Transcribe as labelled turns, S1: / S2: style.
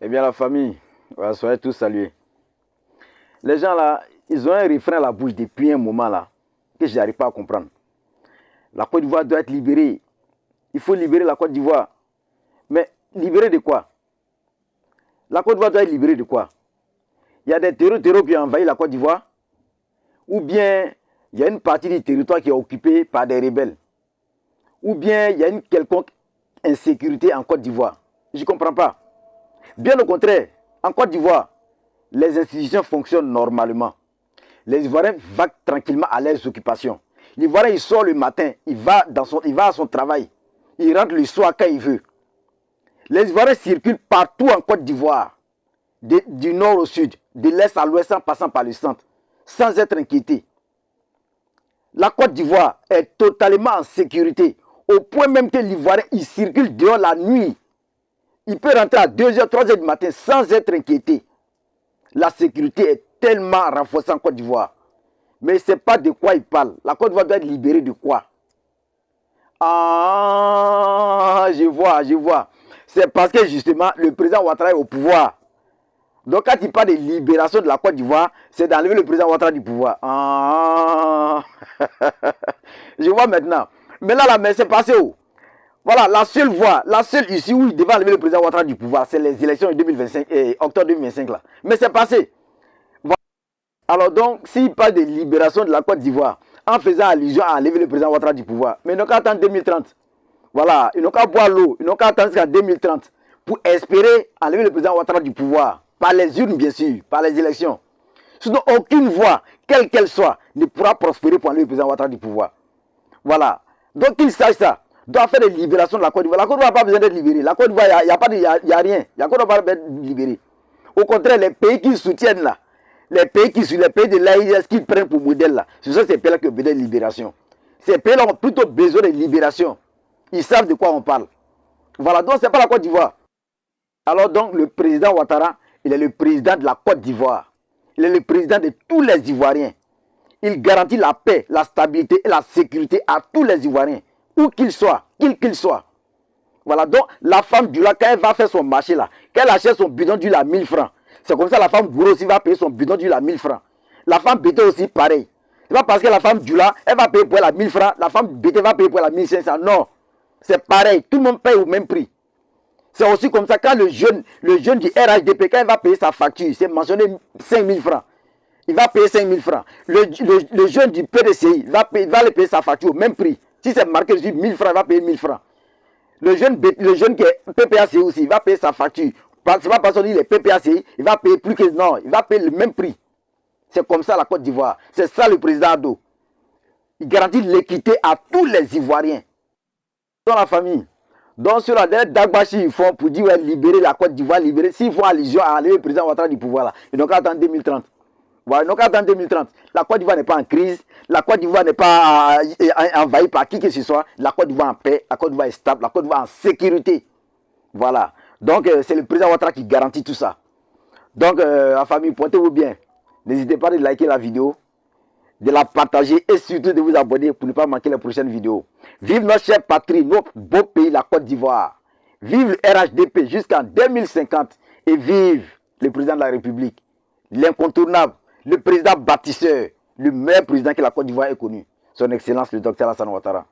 S1: Eh bien, la famille, voilà, soyez tous salués. Les gens là, ils ont un refrain à la bouche depuis un moment là, que je n'arrive pas à comprendre. La Côte d'Ivoire doit être libérée. Il faut libérer la Côte d'Ivoire. Mais libérer de quoi? La Côte d'Ivoire doit être libérée de quoi? Il y a des terreaux qui ont envahi la Côte d'Ivoire? Ou bien il y a une partie du territoire qui est occupée par des rebelles? Ou bien il y a une quelconque insécurité en Côte d'Ivoire? Je ne comprends pas. Bien au contraire, en Côte d'Ivoire, les institutions fonctionnent normalement. Les Ivoiriens vaquent tranquillement à leurs occupations. L'Ivoirien, il sort le matin, il va à son travail. Il rentre le soir quand il veut. Les Ivoiriens circulent partout en Côte d'Ivoire, du nord au sud, de l'est à l'ouest, en passant par le centre, sans être inquiétés. La Côte d'Ivoire est totalement en sécurité, au point même que l'Ivoirien, il circule dehors la nuit. Il peut rentrer à 2h, 3h du matin sans être inquiété. La sécurité est tellement renforcée en Côte d'Ivoire. Mais ce n'est pas de quoi il parle. La Côte d'Ivoire doit être libérée de quoi? Ah, je vois. C'est parce que justement, le président Ouattara est au pouvoir. Donc quand il parle de libération de la Côte d'Ivoire, c'est d'enlever le président Ouattara du pouvoir. Ah, je vois maintenant. Mais là, mais c'est passé où? Voilà, la seule issue où il devait enlever le président Ouattara du pouvoir, c'est les élections de 2025, octobre 2025 là. Mais c'est passé. Voilà. Alors donc, s'il parle de libération de la Côte d'Ivoire, en faisant allusion à enlever le président Ouattara du pouvoir, mais ils n'ont qu'à attendre 2030. Voilà, ils n'ont qu'à boire l'eau, ils n'ont qu'à attendre jusqu'à 2030 pour espérer enlever le président Ouattara du pouvoir. Par les urnes, bien sûr, par les élections. Sinon, aucune voie, quelle qu'elle soit, ne pourra prospérer pour enlever le président Ouattara du pouvoir. Voilà. Donc, qu'ils sachent ça. Doit faire des libérations de la Côte d'Ivoire. La Côte d'Ivoire n'a pas besoin d'être libérée. La Côte d'Ivoire, il n'y a rien. La Côte d'Ivoire n'a pas besoin d'être libérée. Au contraire, les pays qui soutiennent là, les pays de l'AIS qu'ils prennent pour modèle là, ce sont ces pays-là qui ont besoin de libération. Ces pays-là ont plutôt besoin de libération. Ils savent de quoi on parle. Voilà, donc ce n'est pas la Côte d'Ivoire. Alors donc, le président Ouattara, il est le président de la Côte d'Ivoire. Il est le président de tous les Ivoiriens. Il garantit la paix, la stabilité et la sécurité à tous les Ivoiriens, où qu'ils soient, qui qu'ils soient. Voilà, donc la femme du lac, quand elle va faire son marché là, quand elle achète son bidon d'huile à 1000 francs, c'est comme ça la femme Gourou aussi va payer son bidon d'huile à 1000 francs. La femme Bété aussi pareil. C'est pas parce que la femme du lac, elle va payer pour elle à 1000 francs, la femme Bété va payer pour elle à 1500. Non, c'est pareil, tout le monde paye au même prix. C'est aussi comme ça quand le jeune du RHDP, quand il va payer sa facture, c'est mentionné 5000 francs. Il va payer 5000 francs. Le jeune du PDCI va aller payer sa facture au même prix. Si c'est marqué dessus 1000 francs, il va payer 1000 francs. Le jeune qui est PPACI aussi, il va payer sa facture. C'est pas parce qu'on dit les PPACI, il va payer plus que... Non, il va payer le même prix. C'est comme ça la Côte d'Ivoire. C'est ça le président Ado. Il garantit l'équité à tous les Ivoiriens. Dans la famille. Donc sur la dernière Dagbashi, ils font pour dire ouais, libérer la Côte d'Ivoire, libérer. S'ils font allusion à enlever le président Ouattara du pouvoir là, ils n'ont qu'à attendre 2030. Voilà, ils n'ont qu'à attendre 2030. La Côte d'Ivoire n'est pas en crise, la Côte d'Ivoire n'est pas envahie par qui que ce soit. La Côte d'Ivoire en paix, la Côte d'Ivoire est stable, la Côte d'Ivoire en sécurité. Voilà. Donc c'est le président Ouattara qui garantit tout ça. Donc la famille, portez-vous bien. N'hésitez pas à liker la vidéo, de la partager et surtout de vous abonner pour ne pas manquer les prochaines vidéos. Vive notre chère patrie, notre beau pays, la Côte d'Ivoire. Vive le RHDP jusqu'en 2050 et vive le président de la République, l'incontournable, le président bâtisseur, le meilleur président que la Côte d'Ivoire ait connu, son Excellence le docteur Alassane Ouattara.